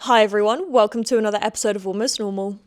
Hi everyone, welcome to another episode of Almost Normal.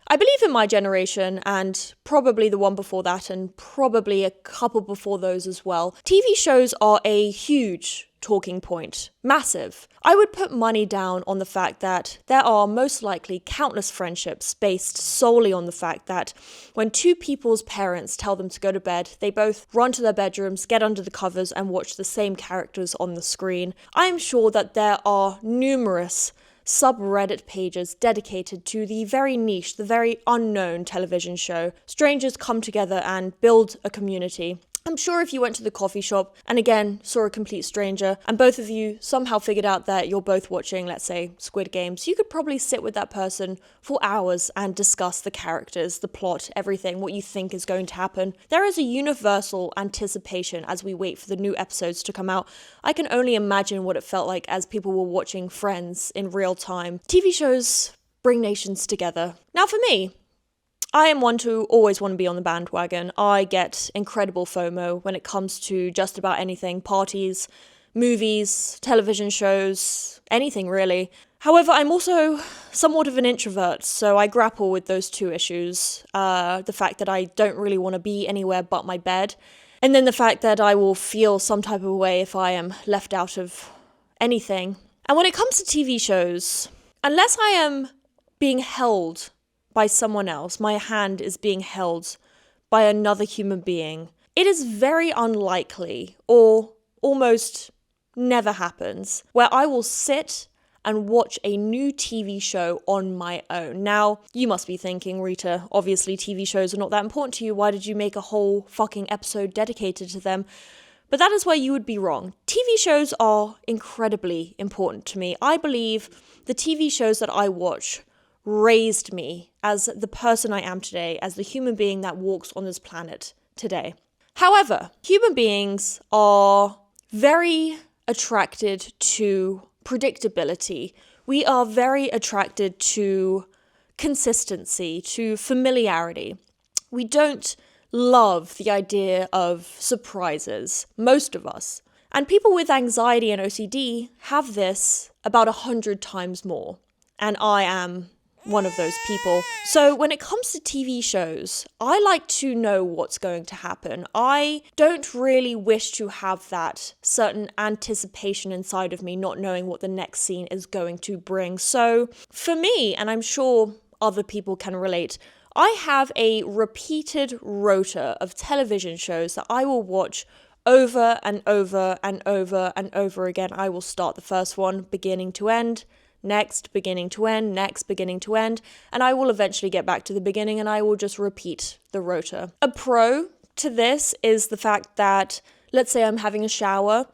I believe in my generation, and probably the one before that, and probably a couple before those as well, TV shows are a huge talking point. Massive. I would put money down on the fact that there are most likely countless friendships based solely on the fact that when two people's parents tell them to go to bed, they both run to their bedrooms, get under the covers, and watch the same characters on the screen. I'm sure that there are numerous subreddit pages dedicated to the very niche, the very unknown television show. Strangers come together and build a community. I'm sure if you went to the coffee shop and again saw a complete stranger and both of you somehow figured out that you're both watching, let's say, Squid Games, you could probably sit with that person for hours and discuss the characters, the plot, everything, what you think is going to happen. There is a universal anticipation as we wait for the new episodes to come out. I can only imagine what it felt like as people were watching Friends in real time. TV shows bring nations together. Now for me, I am one to always want to be on the bandwagon. I get incredible FOMO when it comes to just about anything. Parties, movies, television shows, anything really. However, I'm also somewhat of an introvert, so I grapple with those two issues. The fact that I don't really want to be anywhere but my bed, and then the fact that I will feel some type of way if I am left out of anything. And when it comes to TV shows, unless I am being held by someone else, my hand is being held by another human being, it is very unlikely, or almost never happens, where I will sit and watch a new TV show on my own. Now, you must be thinking, Rita, obviously TV shows are not that important to you, why did you make a whole fucking episode dedicated to them? But that is where you would be wrong. TV shows are incredibly important to me. I believe the TV shows that I watch raised me as the person I am today, as the human being that walks on this planet today. However, human beings are very attracted to predictability. We are very attracted to consistency, to familiarity. We don't love the idea of surprises, most of us. And people with anxiety and OCD have this about 100 times more. And I am one of those people. So when it comes to TV shows, I like to know what's going to happen. I don't really wish to have that certain anticipation inside of me, not knowing what the next scene is going to bring. So for me, and I'm sure other people can relate, I have a repeated rota of television shows that I will watch over and over and over and over again. I will start the first one beginning to end, next, beginning to end, next, beginning to end, and I will eventually get back to the beginning and I will just repeat the rota. A pro to this is the fact that, let's say I'm having a shower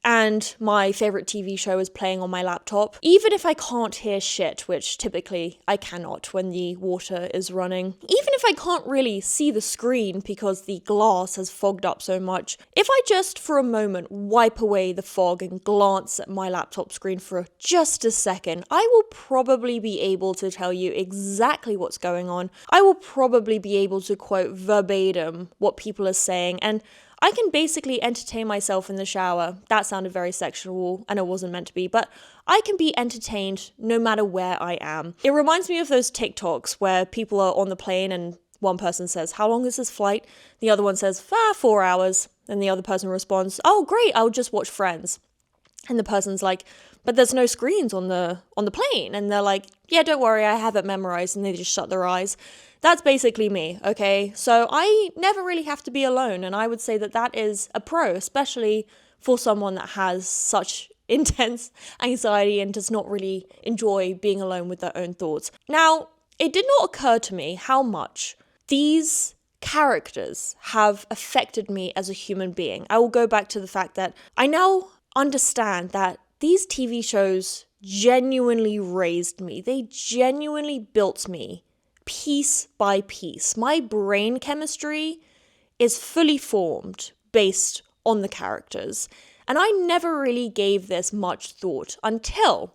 and my favorite TV show is playing on my laptop. Even if I can't hear shit, which typically I cannot when the water is running, even if I can't really see the screen because the glass has fogged up so much, if I just for a moment wipe away the fog and glance at my laptop screen for just a second, I will probably be able to tell you exactly what's going on. I will probably be able to quote verbatim what people are saying, and I can basically entertain myself in the shower. That sounded very sexual and it wasn't meant to be, but I can be entertained no matter where I am. It reminds me of those TikToks where people are on the plane and one person says, "How long is this flight?" The other one says, 4 hours. And the other person responds, "Oh, great, I'll just watch Friends." And the person's like, "But there's no screens on the plane." And they're like, "Yeah, don't worry, I have it memorized." And they just shut their eyes. That's basically me, okay? So I never really have to be alone. And I would say that that is a pro, especially for someone that has such intense anxiety and does not really enjoy being alone with their own thoughts. Now, it did not occur to me how much these characters have affected me as a human being. I will go back to the fact that I now understand that these TV shows genuinely raised me. They genuinely built me piece by piece. My brain chemistry is fully formed based on the characters. And I never really gave this much thought until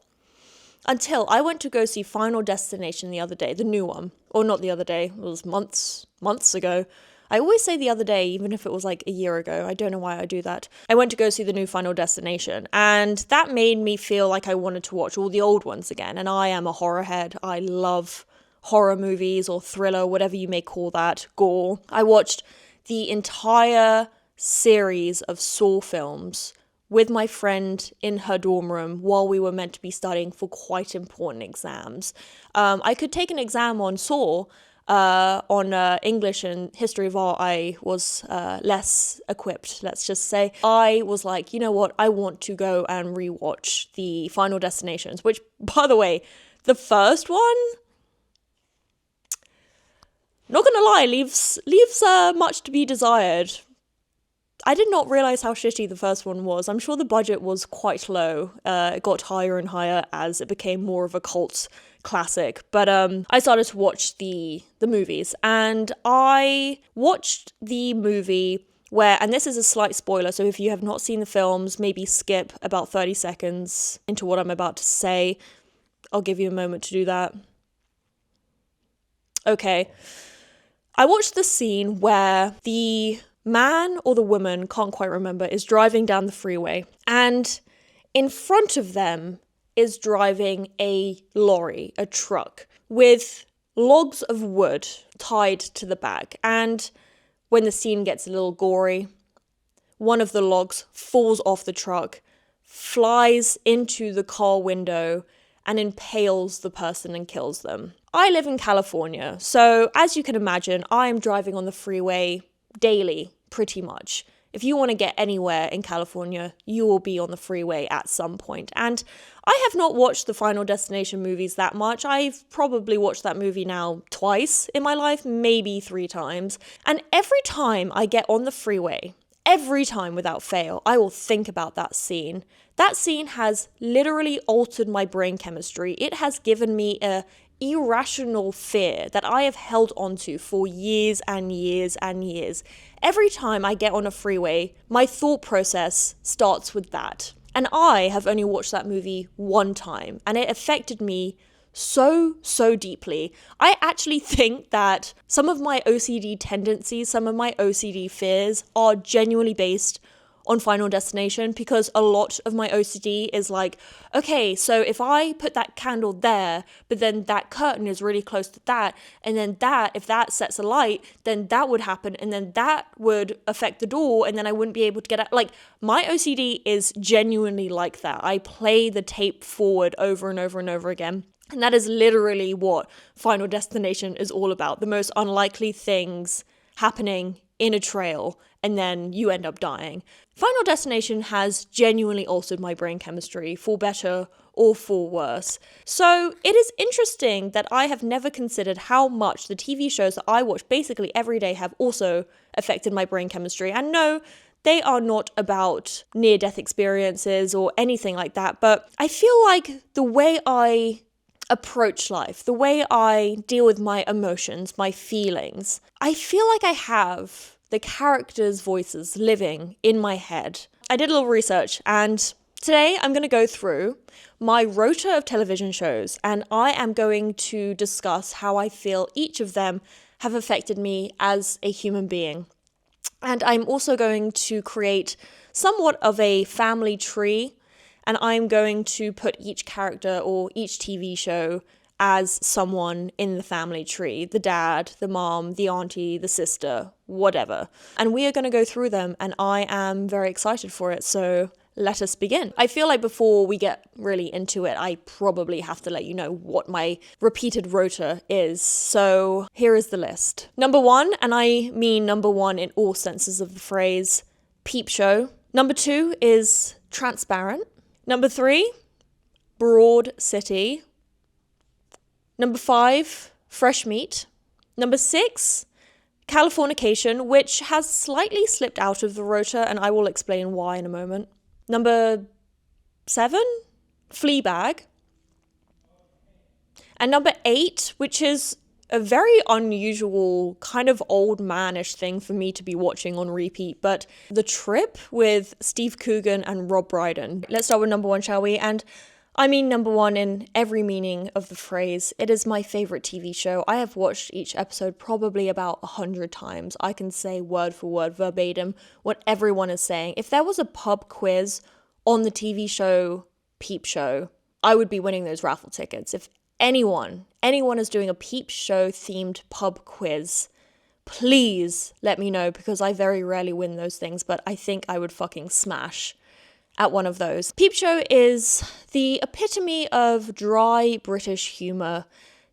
Until I went to go see Final Destination the other day, the new one. Or not the other day, it was months ago. I always say the other day, even if it was like a year ago. I don't know why I do that. I went to go see the new Final Destination, and that made me feel like I wanted to watch all the old ones again. And I am a horror head. I love horror movies or thriller, whatever you may call that, gore. I watched the entire series of Saw films with my friend in her dorm room while we were meant to be studying for quite important exams. I could take an exam on Saw, on English and history of art. I was less equipped, let's just say. I was like, you know what, I want to go and rewatch the Final Destinations, which, by the way, the first one, not gonna lie, leaves much to be desired. I did not realize how shitty the first one was. I'm sure the budget was quite low. It got higher and higher as it became more of a cult classic. But I started to watch the movies, and I watched the movie where, and this is a slight spoiler, so if you have not seen the films, maybe skip about 30 seconds into what I'm about to say. I'll give you a moment to do that. Okay. I watched the scene where the man or the woman, can't quite remember, is driving down the freeway, and in front of them is driving a lorry, a truck, with logs of wood tied to the back. And when the scene gets a little gory, one of the logs falls off the truck, flies into the car window, and impales the person and kills them. I live in California, so as you can imagine, I am driving on the freeway daily, pretty much. If you want to get anywhere in California, you will be on the freeway at some point. And I have not watched the Final Destination movies that much. I've probably watched that movie now twice in my life, maybe 3 times. And every time I get on the freeway, every time without fail, I will think about that scene. That scene has literally altered my brain chemistry. It has given me a irrational fear that I have held onto for years and years and years. Every time I get on a freeway, my thought process starts with that. And I have only watched that movie one time, and it affected me so deeply. I actually think that some of my OCD tendencies, some of my OCD fears are genuinely based on Final Destination, because a lot of my OCD is like, okay, so if I put that candle there, but then that curtain is really close to that, and then that, if that sets a light, then that would happen, and then that would affect the door, and then I wouldn't be able to get out. Like, my OCD is genuinely like that. I play the tape forward over and over and over again. And that is literally what Final Destination is all about. The most unlikely things happening in a trail, and then you end up dying. Final Destination has genuinely altered my brain chemistry, for better or for worse. So it is interesting that I have never considered how much the TV shows that I watch basically every day have also affected my brain chemistry. And no, they are not about near-death experiences or anything like that, but I feel like the way I approach life, the way I deal with my emotions, my feelings, I feel like I have the characters' voices living in my head. I did a little research, and today I'm going to go through my rota of television shows, and I am going to discuss how I feel each of them have affected me as a human being. And I'm also going to create somewhat of a family tree, and I'm going to put each character or each TV show as someone in the family tree. The dad, the mom, the auntie, the sister, whatever. And we are going to go through them, and I am very excited for it, so let us begin. I feel like before we get really into it, I probably have to let you know what my repeated rota is. So here is the list. Number 1, and I mean number 1 in all senses of the phrase, Peep Show. Number 2 is Transparent. Number 3, Broad City. Number 5, Fresh Meat. Number 6, Californication, which has slightly slipped out of the rota, and I will explain why in a moment. Number 7, Fleabag. And number 8, which is a very unusual, kind of old manish thing for me to be watching on repeat, but The Trip with Steve Coogan and Rob Brydon. Let's start with number 1, shall we? And I mean number one in every meaning of the phrase. It is my favorite TV show. I have watched each episode probably about 100 times. I can say word for word, verbatim, what everyone is saying. If there was a pub quiz on the TV show Peep Show, I would be winning those raffle tickets. If anyone is doing a Peep Show themed pub quiz, please let me know, because I very rarely win those things, but I think I would fucking smash at one of those. Peep Show is the epitome of dry British humour.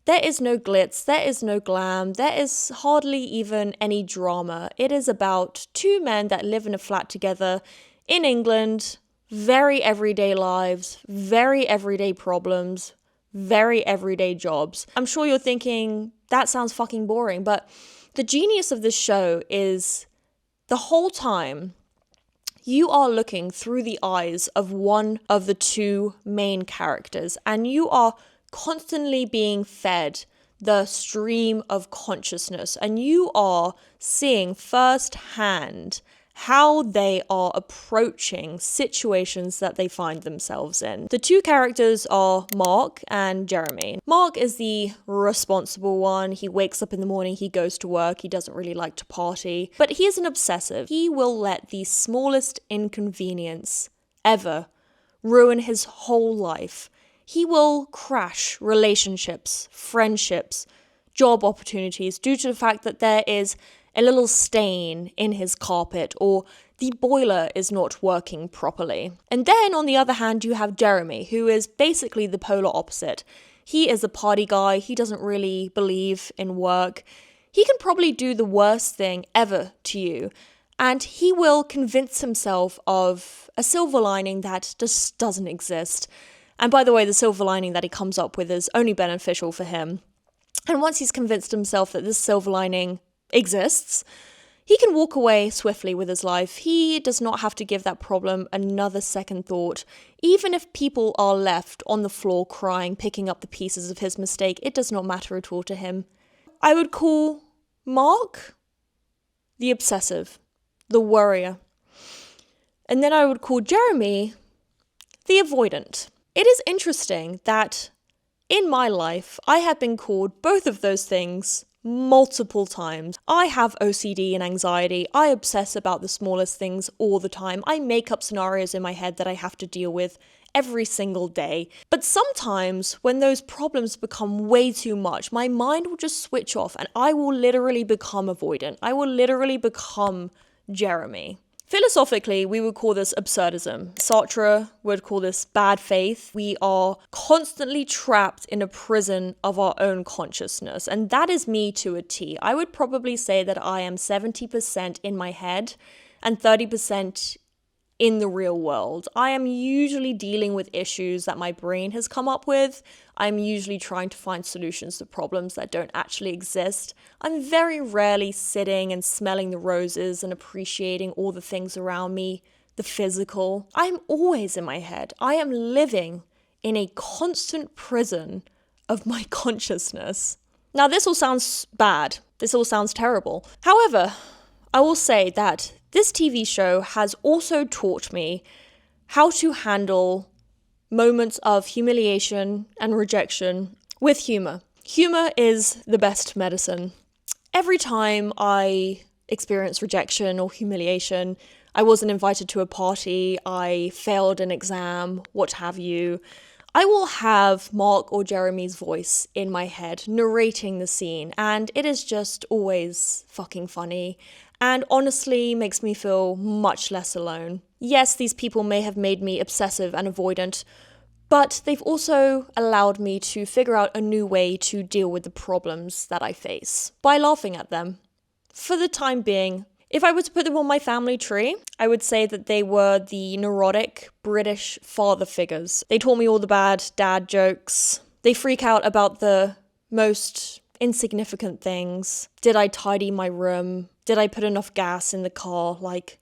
There is no glitz, there is no glam, there is hardly even any drama. It is about two men that live in a flat together in England, very everyday lives, very everyday problems, very everyday jobs. I'm sure you're thinking, that sounds fucking boring, but the genius of this show is the whole time you are looking through the eyes of one of the two main characters, and you are constantly being fed the stream of consciousness, and you are seeing firsthand how they are approaching situations that they find themselves in. The two characters are Mark and Jeremy. Mark is the responsible one. He wakes up in the morning, he goes to work, he doesn't really like to party, but he is an obsessive. He will let the smallest inconvenience ever ruin his whole life. He will crash relationships, friendships, job opportunities due to the fact that there is a little stain in his carpet, or the boiler is not working properly. And then on the other hand, you have Jeremy, who is basically the polar opposite. He is a party guy. He doesn't really believe in work. He can probably do the worst thing ever to you, and he will convince himself of a silver lining that just doesn't exist. And by the way, the silver lining that he comes up with is only beneficial for him. And once he's convinced himself that this silver lining exists, he can walk away swiftly with his life. He does not have to give that problem another second thought. Even if people are left on the floor crying, picking up the pieces of his mistake, it does not matter at all to him. I would call Mark the obsessive, the worrier. And then I would call Jeremy the avoidant. It is interesting that in my life, I have been called both of those things multiple times. I have OCD and anxiety. I obsess about the smallest things all the time. I make up scenarios in my head that I have to deal with every single day. But sometimes when those problems become way too much, my mind will just switch off and I will literally become avoidant. I will literally become Jeremy. Philosophically, we would call this absurdism. Sartre would call this bad faith. We are constantly trapped in a prison of our own consciousness, and that is me to a T. I would probably say that I am 70% in my head and 30% in the real world. I am usually dealing with issues that my brain has come up with. I'm usually trying to find solutions to problems that don't actually exist. I'm very rarely sitting and smelling the roses and appreciating all the things around me, the physical. I'm always in my head. I am living in a constant prison of my consciousness. Now, this all sounds bad. This all sounds terrible. However, I will say that this TV show has also taught me how to handle moments of humiliation and rejection with humor. Humor is the best medicine. Every time I experience rejection or humiliation, I wasn't invited to a party, I failed an exam, what have you, I will have Mark or Jeremy's voice in my head narrating the scene, and it is just always fucking funny. And honestly makes me feel much less alone. Yes, these people may have made me obsessive and avoidant, but they've also allowed me to figure out a new way to deal with the problems that I face by laughing at them. For the time being, if I were to put them on my family tree, I would say that they were the neurotic British father figures. They taught me all the bad dad jokes. They freak out about the most insignificant things. Did I tidy my room? Did I put enough gas in the car? Like,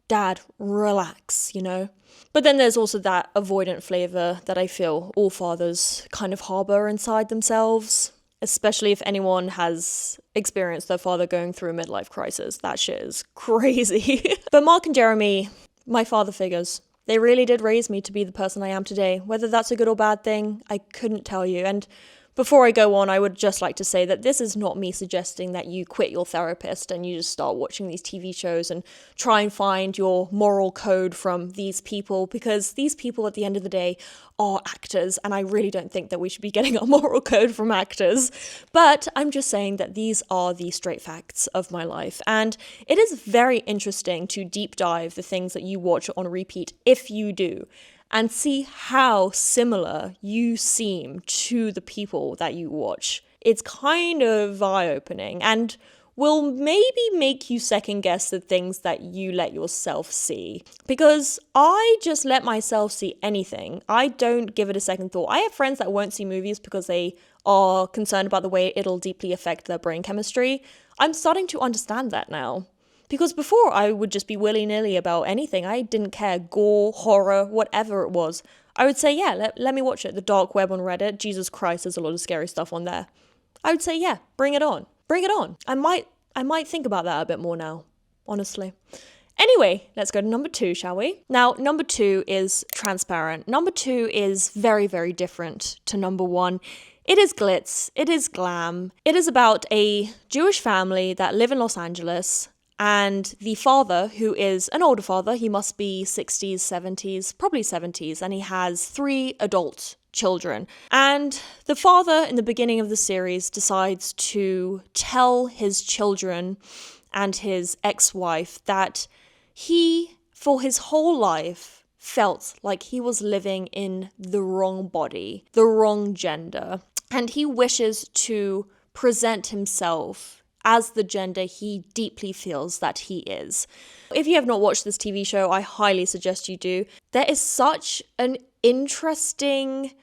Dad, relax, you know? But then there's also that avoidant flavour that I feel all fathers kind of harbour inside themselves, especially if anyone has experienced their father going through a midlife crisis. That shit is crazy. But Mark and Jeremy, my father figures. They really did raise me to be the person I am today. Whether that's a good or bad thing, I couldn't tell you. And before I go on, I would just like to say that this is not me suggesting that you quit your therapist and you just start watching these TV shows and try and find your moral code from these people, because these people at the end of the day are actors, and I really don't think that we should be getting our moral code from actors. But I'm just saying that these are the straight facts of my life, and it is very interesting to deep dive the things that you watch on repeat, if you do, and see how similar you seem to the people that you watch. It's kind of eye-opening and will maybe make you second guess the things that you let yourself see. Because I just let myself see anything. I don't give it a second thought. I have friends that won't see movies because they are concerned about the way it'll deeply affect their brain chemistry. I'm starting to understand that now. Because before, I would just be willy-nilly about anything. I didn't care. Gore, horror, whatever it was. I would say, yeah, let me watch it. The dark web on Reddit. Jesus Christ, there's a lot of scary stuff on there. I would say, yeah, bring it on. Bring it on. I might think about that a bit more now, honestly. Anyway, let's go to number 2, shall we? Now, number 2 is transparent. Number 2 is very, very different to number 1. It is glitz. It is glam. It is about a Jewish family that live in Los Angeles. And the father, who is an older father, he must be 60s, 70s, probably 70s, and he has 3 adult children. And the father, in the beginning of the series, decides to tell his children and his ex-wife that he, for his whole life, felt like he was living in the wrong body, the wrong gender. And he wishes to present himself as the gender he deeply feels that he is. If you have not watched this TV show, I highly suggest you do. There is such an interesting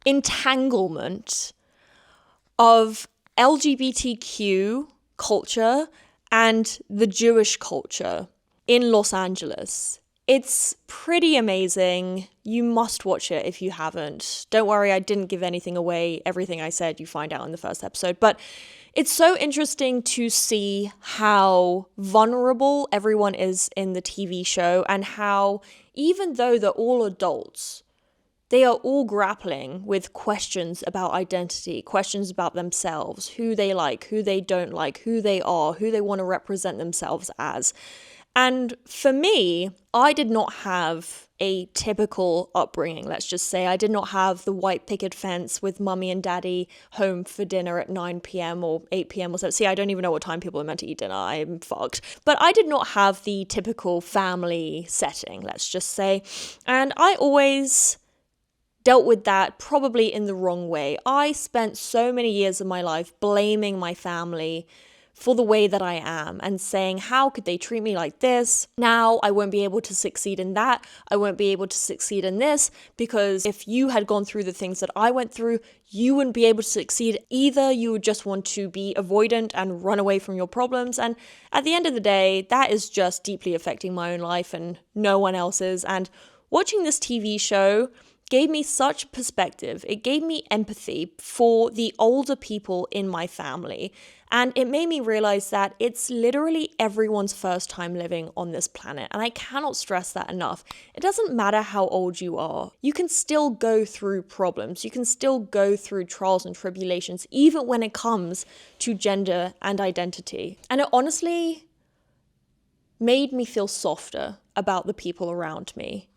entanglement of LGBTQ culture and the Jewish culture in Los Angeles. It's pretty amazing. You must watch it if you haven't. Don't worry, I didn't give anything away. Everything I said you find out in the first episode. But it's so interesting to see how vulnerable everyone is in the TV show, and how, even though they're all adults, they are all grappling with questions about identity, questions about themselves, who they like, who they don't like, who they are, who they want to represent themselves as. And for me, I did not have a typical upbringing, let's just say. I did not have the white picket fence with mummy and daddy home for dinner at 9 p.m. or 8 p.m. or so. See, I don't even know what time people are meant to eat dinner. I'm fucked. But I did not have the typical family setting, let's just say. And I always dealt with that probably in the wrong way. I spent so many years of my life blaming my family for the way that I am and saying, how could they treat me like this? Now I won't be able to succeed in that. I won't be able to succeed in this, because if you had gone through the things that I went through, you wouldn't be able to succeed either. You would just want to be avoidant and run away from your problems. And at the end of the day, that is just deeply affecting my own life and no one else's. And watching this TV show gave me such perspective. It gave me empathy for the older people in my family. And it made me realize that it's literally everyone's first time living on this planet. And I cannot stress that enough. It doesn't matter how old you are. You can still go through problems. You can still go through trials and tribulations, even when it comes to gender and identity. And it honestly made me feel softer about the people around me.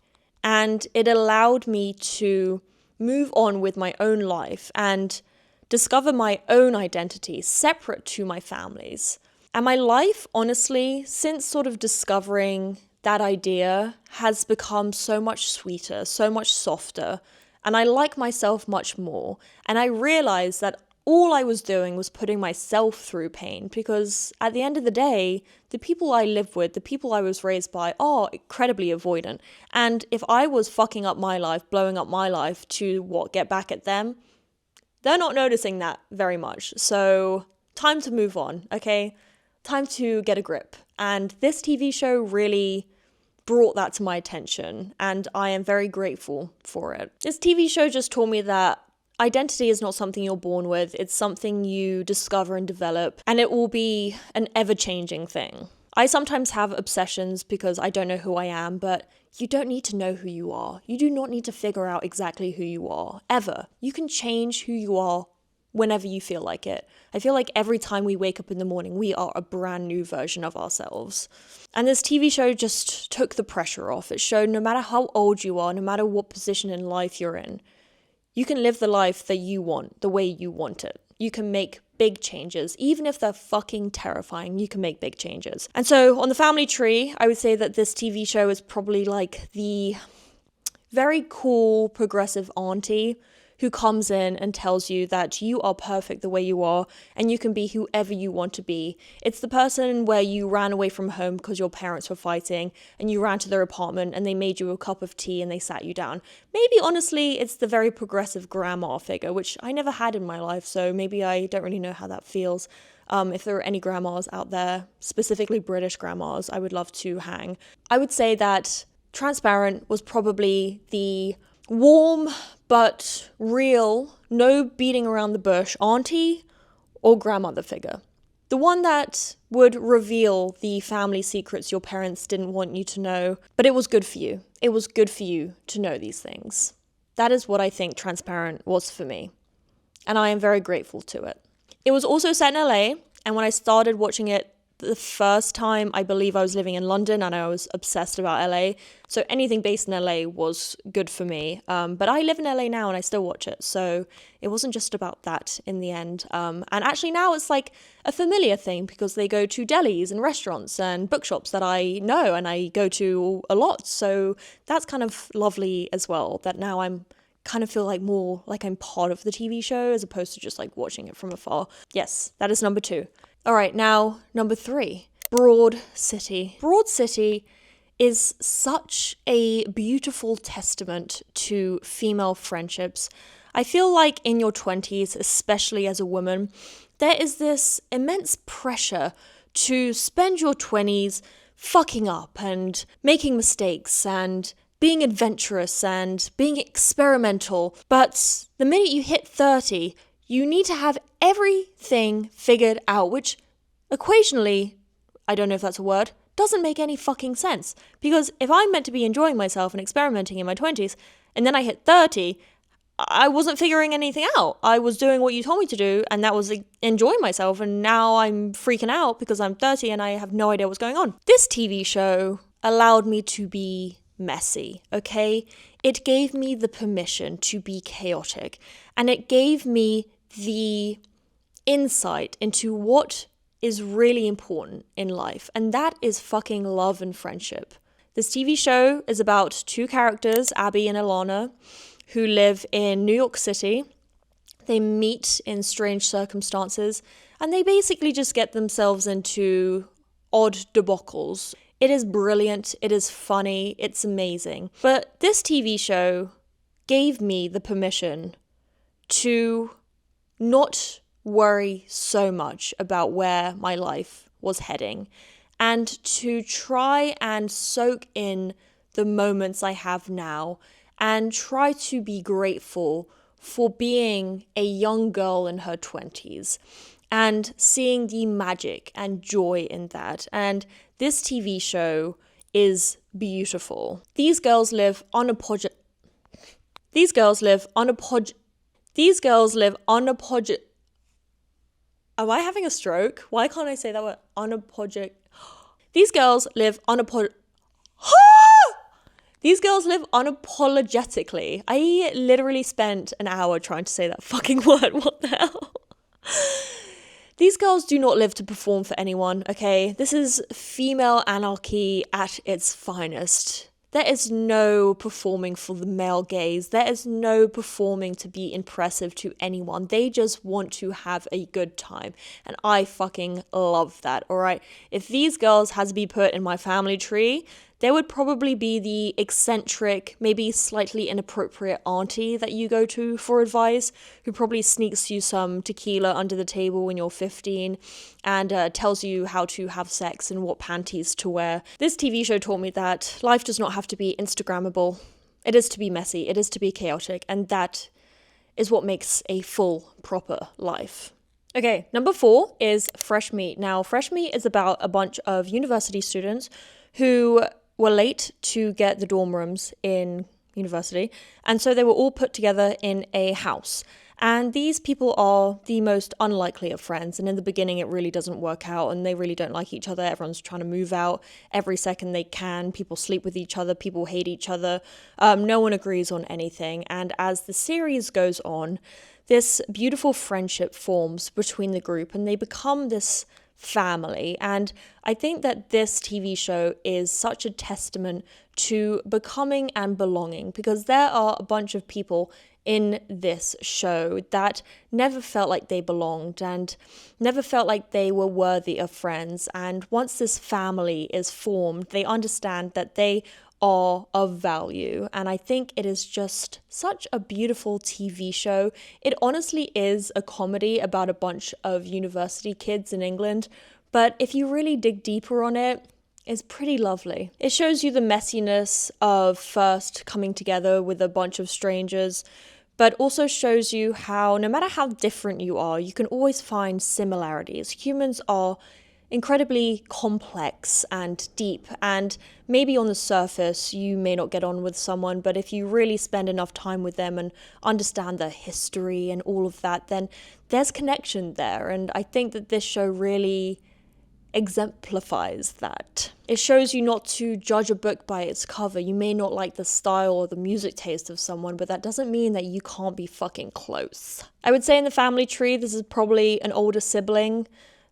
And it allowed me to move on with my own life and discover my own identity separate to my family's. And my life, honestly, since sort of discovering that idea, has become so much sweeter, so much softer, and I like myself much more. And I realized that all I was doing was putting myself through pain, because at the end of the day, the people I live with, the people I was raised by, are incredibly avoidant. And if I was fucking up my life, blowing up my life to get back at them, they're not noticing that very much. So time to move on, okay? Time to get a grip. And this TV show really brought that to my attention, and I am very grateful for it. This TV show just taught me that identity is not something you're born with. It's something you discover and develop, and it will be an ever-changing thing. I sometimes have obsessions because I don't know who I am, but you don't need to know who you are. You do not need to figure out exactly who you are, ever. You can change who you are whenever you feel like it. I feel like every time we wake up in the morning, we are a brand new version of ourselves. And this TV show just took the pressure off. It showed no matter how old you are, no matter what position in life you're in, you can live the life that you want, the way you want it. You can make big changes. Even if they're fucking terrifying, you can make big changes. And so on the family tree, I would say that this TV show is probably like the very cool progressive auntie who comes in and tells you that you are perfect the way you are and you can be whoever you want to be. It's the person where you ran away from home because your parents were fighting and you ran to their apartment and they made you a cup of tea and they sat you down. Maybe honestly, it's the very progressive grandma figure, which I never had in my life, so maybe I don't really know how that feels. If there are any grandmas out there, specifically British grandmas, I would love to hang. I would say that Transparent was probably the warm but real, no beating around the bush auntie or grandmother figure. The one that would reveal the family secrets your parents didn't want you to know, but it was good for you. It was good for you to know these things. That is what I think Transparent was for me, and I am very grateful to it. It was also set in LA, and when I started watching it the first time, I believe I was living in London and I was obsessed about LA. So anything based in LA was good for me. But I live in LA now and I still watch it. So it wasn't just about that in the end. And actually now it's like a familiar thing because they go to delis and restaurants and bookshops that I know and I go to a lot. So that's kind of lovely as well, that now I'm kind of feel like more like I'm part of the TV show as opposed to just like watching it from afar. Yes, that is number 2. All right, now number 3, Broad City. Broad City is such a beautiful testament to female friendships. I feel like in your 20s, especially as a woman, there is this immense pressure to spend your 20s fucking up and making mistakes and being adventurous and being experimental. But the minute you hit 30, you need to have everything figured out, which occasionally, I don't know if that's a word, doesn't make any fucking sense. Because if I'm meant to be enjoying myself and experimenting in my 20s, and then I hit 30, I wasn't figuring anything out. I was doing what you told me to do, and that was enjoying myself, and now I'm freaking out because I'm 30 and I have no idea what's going on. This TV show allowed me to be messy, okay? It gave me the permission to be chaotic, and it gave me the insight into what is really important in life, and that is fucking love and friendship. This TV show is about 2 characters, Abby and Alana, who live in New York City. They meet in strange circumstances, and they basically just get themselves into odd debacles. It is brilliant, it is funny, it's amazing. But this TV show gave me the permission to not worry so much about where my life was heading and to try and soak in the moments I have now and try to be grateful for being a young girl in her 20s and seeing the magic and joy in that. And this TV show is beautiful. These girls live unapologetic. Am I having a stroke? Why can't I say that word? Unapologetic. These girls live unapologetically. I literally spent an hour trying to say that fucking word. What the hell? These girls do not live to perform for anyone, okay? This is female anarchy at its finest. There is no performing for the male gaze. There is no performing to be impressive to anyone. They just want to have a good time. And I fucking love that, alright? If these girls had to be put in my family tree, there would probably be the eccentric, maybe slightly inappropriate auntie that you go to for advice, who probably sneaks you some tequila under the table when you're 15 and tells you how to have sex and what panties to wear. This TV show taught me that life does not have to be Instagrammable. It is to be messy, it is to be chaotic, and that is what makes a full, proper life. Okay, number 4 is Fresh Meat. Now, Fresh Meat is about a bunch of university students who were late to get the dorm rooms in university, and so they were all put together in a house. And these people are the most unlikely of friends, and in the beginning it really doesn't work out, and they really don't like each other. Everyone's trying to move out every second they can. People sleep with each other, people hate each other. No one agrees on anything, and as the series goes on, this beautiful friendship forms between the group and they become this family. And I think that this TV show is such a testament to becoming and belonging, because there are a bunch of people in this show that never felt like they belonged and never felt like they were worthy of friends. And once this family is formed, they understand that they are of value. And I think it is just such a beautiful TV show. It honestly is a comedy about a bunch of university kids in England, but if you really dig deeper on it, it's pretty lovely. It shows you the messiness of first coming together with a bunch of strangers, but also shows you how no matter how different you are, you can always find similarities. Humans are incredibly complex and deep, and maybe on the surface you may not get on with someone, but if you really spend enough time with them and understand their history and all of that, then there's connection there. And I think that this show really exemplifies that. It shows you not to judge a book by its cover. You may not like the style or the music taste of someone, but that doesn't mean that you can't be fucking close. I would say in the family tree, this is probably an older sibling,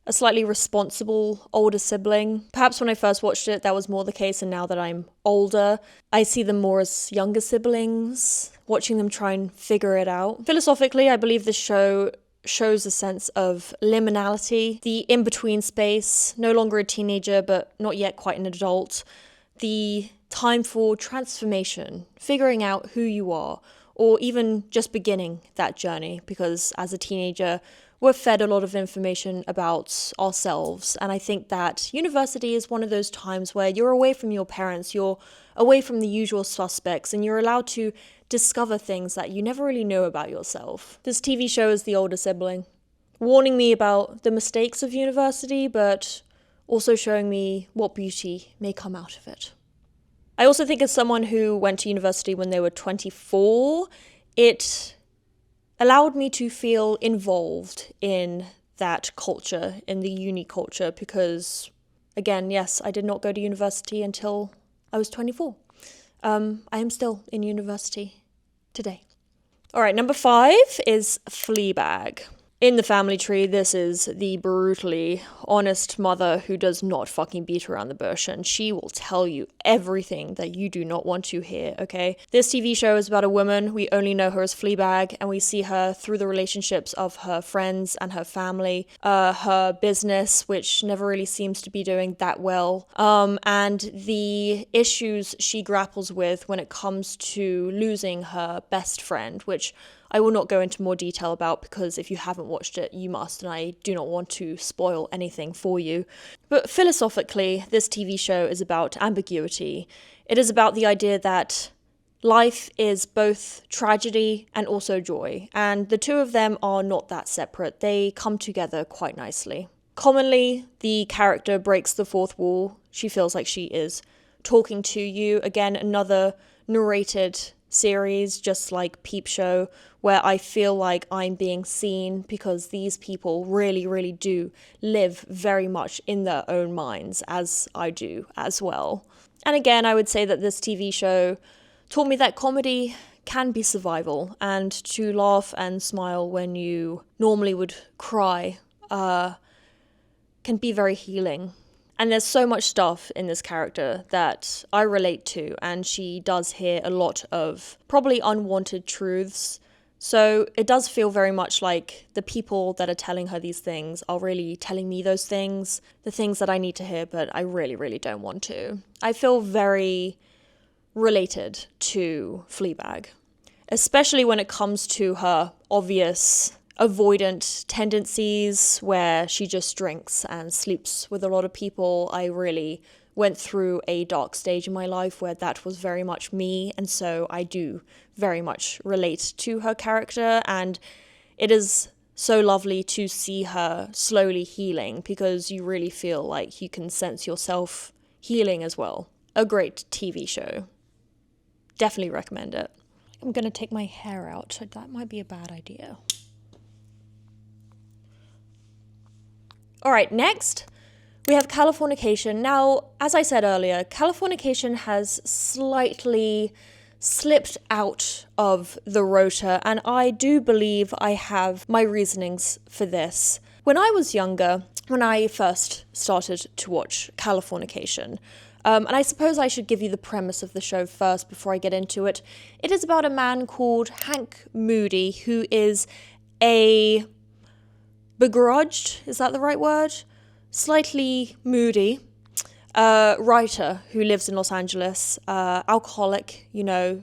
a slightly responsible older sibling. Perhaps when I first watched it, that was more the case, and now that I'm older, I see them more as younger siblings, watching them try and figure it out. Philosophically, I believe this show shows a sense of liminality, the in-between space, no longer a teenager, but not yet quite an adult, the time for transformation, figuring out who you are, or even just beginning that journey, because as a teenager, we're fed a lot of information about ourselves. And I think that university is one of those times where you're away from your parents, you're away from the usual suspects, and you're allowed to discover things that you never really know about yourself. This TV show is the older sibling, warning me about the mistakes of university, but also showing me what beauty may come out of it. I also think as someone who went to university when they were 24, it allowed me to feel involved in that culture, in the uni culture, because, again, yes, I did not go to university until I was 24. I am still in university today. All right, number 5 is Fleabag. In the family tree, this is the brutally honest mother who does not fucking beat around the bush, and she will tell you everything that you do not want to hear, okay? This TV show is about a woman. We only know her as Fleabag, and we see her through the relationships of her friends and her family, her business, which never really seems to be doing that well, and the issues she grapples with when it comes to losing her best friend, which I will not go into more detail about, because if you haven't watched it, you must, and I do not want to spoil anything for you. But philosophically, this TV show is about ambiguity. It is about the idea that life is both tragedy and also joy, and the two of them are not that separate. They come together quite nicely. Commonly, the character breaks the fourth wall. She feels like she is talking to you. Again, another narrated series, just like Peep Show, where I feel like I'm being seen, because these people really, really do live very much in their own minds, as I do as well. And again, I would say that this TV show taught me that comedy can be survival, and to laugh and smile when you normally would cry can be very healing. And there's so much stuff in this character that I relate to, and she does hear a lot of probably unwanted truths. So it does feel very much like the people that are telling her these things are really telling me those things, the things that I need to hear, but I really, really don't want to. I feel very related to Fleabag, especially when it comes to her obvious avoidant tendencies where she just drinks and sleeps with a lot of people. I really went through a dark stage in my life where that was very much me, and so I do very much relate to her character, and it is so lovely to see her slowly healing, because you really feel like you can sense yourself healing as well. A great TV show. Definitely recommend it. I'm gonna take my hair out. That might be a bad idea. All right, next we have Californication. Now, as I said earlier, Californication has slightly slipped out of the rota, and I do believe I have my reasonings for this. When I was younger, when I first started to watch Californication, and I suppose I should give you the premise of the show first before I get into it. It is about a man called Hank Moody, who is a begrudged, is that the right word? Slightly moody writer who lives in Los Angeles, alcoholic,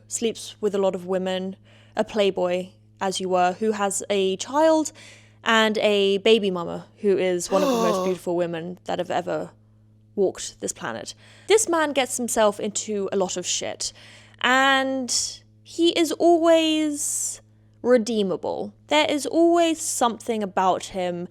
sleeps with a lot of women, a playboy, as you were, who has a child and a baby mama who is one of the most beautiful women that have ever walked this planet. This man gets himself into a lot of shit, and he is always redeemable. There is always something about him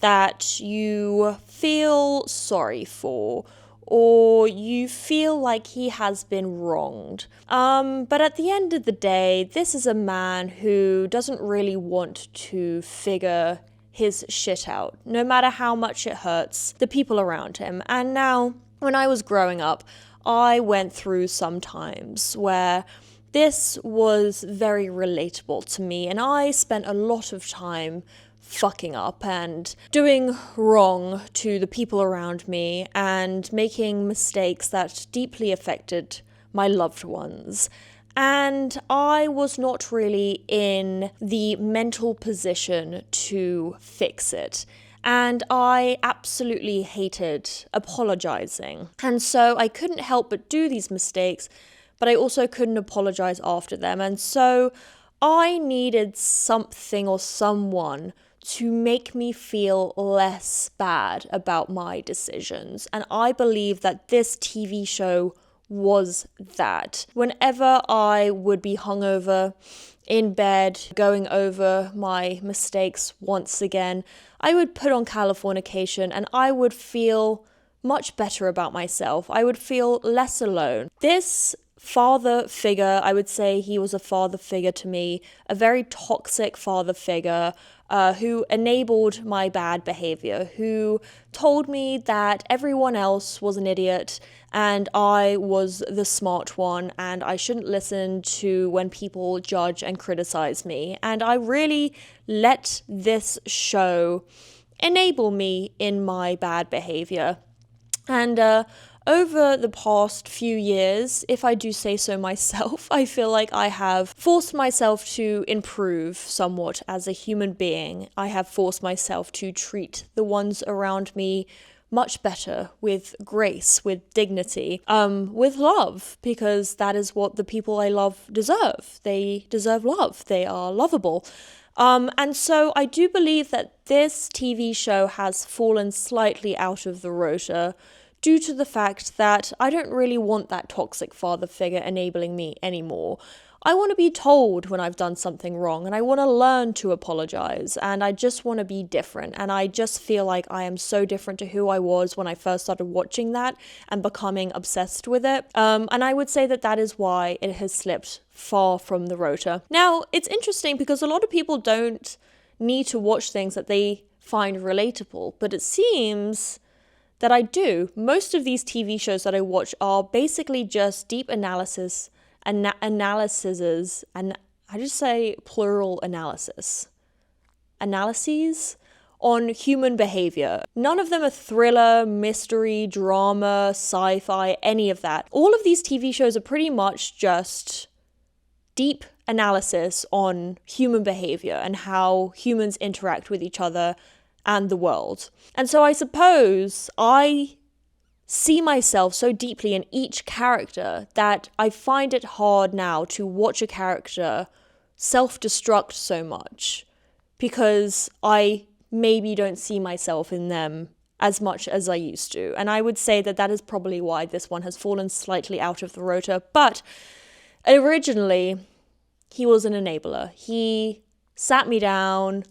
that you feel sorry for, or you feel like he has been wronged. But at the end of the day, this is a man who doesn't really want to figure his shit out, no matter how much it hurts the people around him. And now, when I was growing up, I went through some times where this was very relatable to me, and I spent a lot of time fucking up and doing wrong to the people around me and making mistakes that deeply affected my loved ones. And I was not really in the mental position to fix it. And I absolutely hated apologizing. And so I couldn't help but do these mistakes, but I also couldn't apologize after them. And so I needed something or someone to make me feel less bad about my decisions. And I believe that this TV show was that. Whenever I would be hungover, in bed, going over my mistakes once again, I would put on Californication and I would feel much better about myself. I would feel less alone. This father figure, I would say he was a father figure to me, a very toxic father figure, who enabled my bad behavior, who told me that everyone else was an idiot and I was the smart one and I shouldn't listen to when people judge and criticize me. And I really let this show enable me in my bad behavior. And over the past few years, if I do say so myself, I feel like I have forced myself to improve somewhat as a human being. I have forced myself to treat the ones around me much better, with grace, with dignity, with love, because that is what the people I love deserve. They deserve love. They are lovable. And so I do believe that this TV show has fallen slightly out of the rota due to the fact that I don't really want that toxic father figure enabling me anymore. I want to be told when I've done something wrong, and I want to learn to apologize, and I just want to be different. And I just feel like I am so different to who I was when I first started watching that and becoming obsessed with it. And I would say that that is why it has slipped far from the rota. Now, it's interesting because a lot of people don't need to watch things that they find relatable, but it seems that I do. Most of these TV shows that I watch are basically just deep analyses, and I just say plural analyses on human behavior. None of them are thriller, mystery, drama, sci-fi, any of that. All of these TV shows are pretty much just deep analysis on human behavior and how humans interact with each other and the world. And so I suppose I see myself so deeply in each character that I find it hard now to watch a character self-destruct so much, because I maybe don't see myself in them as much as I used to. And I would say that that is probably why this one has fallen slightly out of the rota. But originally, he was an enabler. He sat me down,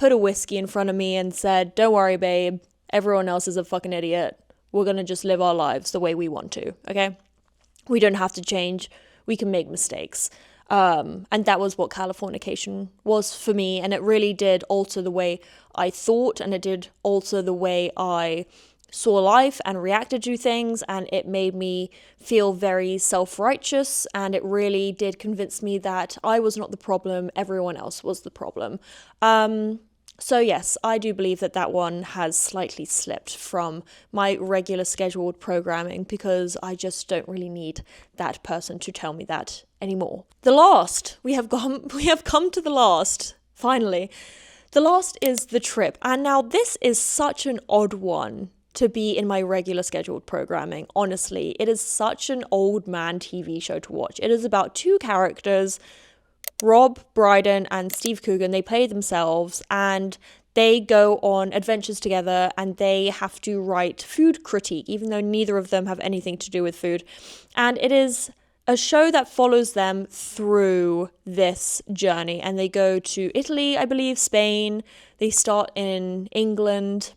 put a whiskey in front of me and said, don't worry, babe, everyone else is a fucking idiot. We're going to just live our lives the way we want to, okay? We don't have to change. We can make mistakes. And that was what Californication was for me. And it really did alter the way I thought, and it did alter the way I saw life and reacted to things. And it made me feel very self-righteous. And it really did convince me that I was not the problem. Everyone else was the problem. So yes, I do believe that that one has slightly slipped from my regular scheduled programming because I just don't really need that person to tell me that anymore. The last, we have come to the last, finally. The last is The Trip. And now this is such an odd one to be in my regular scheduled programming. Honestly, it is such an old man TV show to watch. It is about two characters, Rob Brydon and Steve Coogan. They play themselves and they go on adventures together, and they have to write food critique, even though neither of them have anything to do with food. And it is a show that follows them through this journey. And they go to Italy, I believe, Spain. They start in England.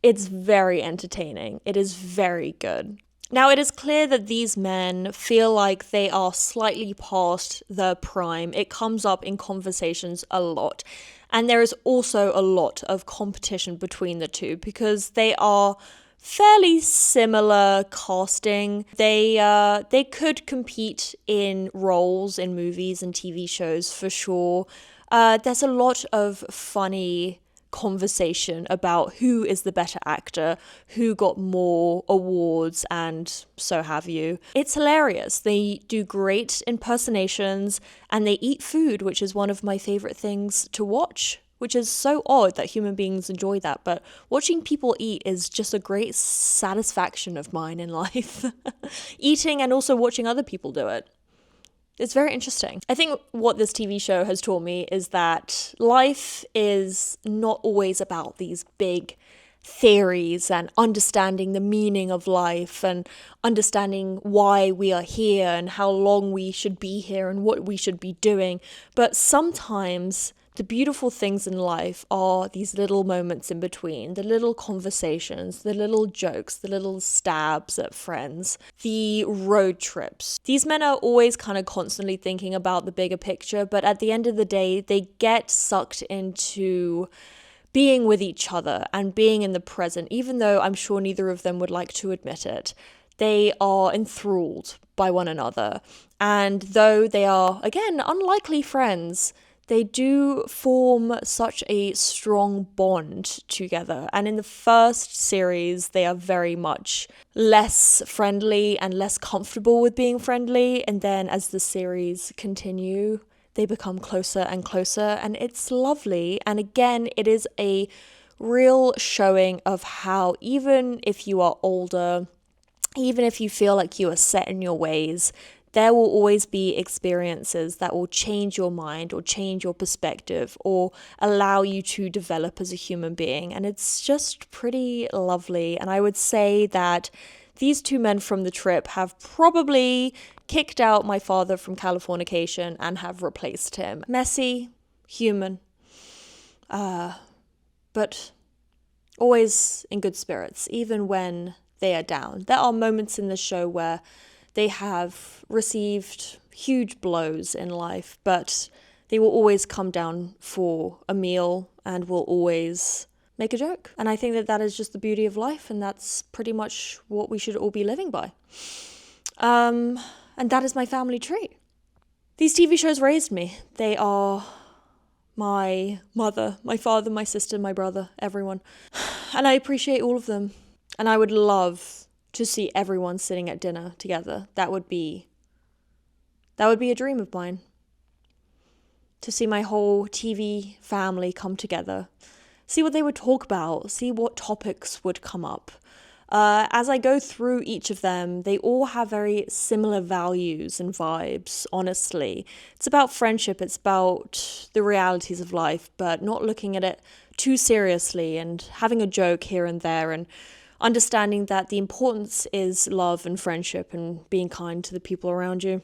It's very entertaining. It is very good. Now, it is clear that these men feel like they are slightly past their prime. It comes up in conversations a lot. And there is also a lot of competition between the two because they are fairly similar casting. They could compete in roles in movies and TV shows for sure. There's a lot of funny conversation about who is the better actor, who got more awards, and so have you. It's hilarious. They do great impersonations and they eat food, which is one of my favorite things to watch, which is so odd that human beings enjoy that. But watching people eat is just a great satisfaction of mine in life. Eating and also watching other people do it. It's very interesting. I think what this TV show has taught me is that life is not always about these big theories and understanding the meaning of life and understanding why we are here and how long we should be here and what we should be doing. But sometimes the beautiful things in life are these little moments in between, the little conversations, the little jokes, the little stabs at friends, the road trips. These men are always kind of constantly thinking about the bigger picture, but at the end of the day, they get sucked into being with each other and being in the present, even though I'm sure neither of them would like to admit it. They are enthralled by one another. And though they are, again, unlikely friends, they do form such a strong bond together. And in the first series, they are very much less friendly and less comfortable with being friendly. And then as the series continue, they become closer and closer. And it's lovely. And again, it is a real showing of how even if you are older, even if you feel like you are set in your ways, there will always be experiences that will change your mind or change your perspective or allow you to develop as a human being. And it's just pretty lovely. And I would say that these two men from The Trip have probably kicked out my father from Californication and have replaced him. Messy, human, but always in good spirits, even when they are down. There are moments in the show where they have received huge blows in life, but they will always come down for a meal and will always make a joke. And I think that that is just the beauty of life, and that's pretty much what we should all be living by. And that is my family tree. These TV shows raised me. They are my mother, my father, my sister, my brother, everyone. And I appreciate all of them. And I would love to see everyone sitting at dinner together. That would be a dream of mine. To see my whole TV family come together. See what they would talk about. See what topics would come up. As I go through each of them, they all have very similar values and vibes, honestly. It's about friendship, it's about the realities of life, but not looking at it too seriously and having a joke here and there and understanding that the importance is love and friendship and being kind to the people around you.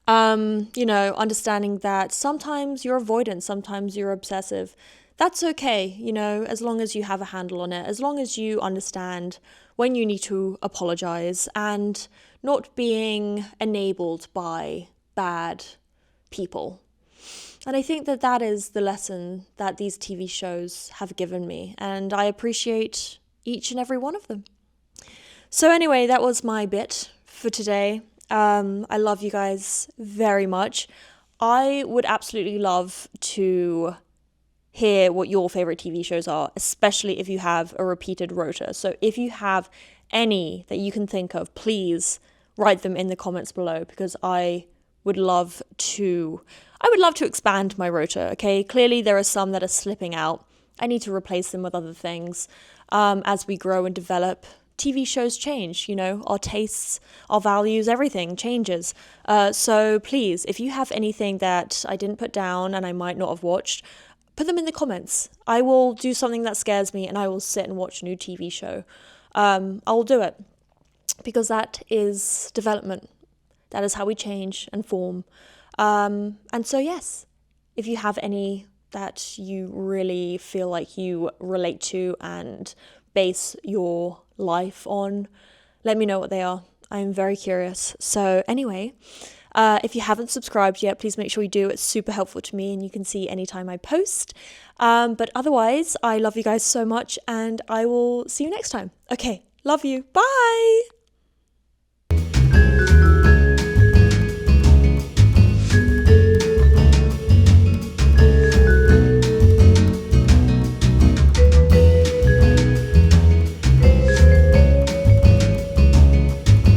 Understanding that sometimes you're avoidant, sometimes you're obsessive. That's okay, as long as you have a handle on it, as long as you understand when you need to apologize and not being enabled by bad people. And I think that that is the lesson that these TV shows have given me, and I appreciate each and every one of them. So anyway, that was my bit for today. I love you guys very much. I would absolutely love to hear what your favorite TV shows are, especially if you have a repeated rota. So if you have any that you can think of, please write them in the comments below, because I would love to expand my rota, okay? Clearly there are some that are slipping out. I need to replace them with other things. As we grow and develop, TV shows change, our tastes, our values, everything changes. So please, if you have anything that I didn't put down and I might not have watched, put them in the comments. I will do something that scares me and I will sit and watch a new TV show. I will do it, because that is development. That is how we change and form. And so, yes, if you have any that you really feel like you relate to and base your life on, let me know what they are. I'm very curious. So anyway, if you haven't subscribed yet, please make sure you do. It's super helpful to me and you can see anytime I post. But otherwise, I love you guys so much and I will see you next time. Okay, love you. Bye.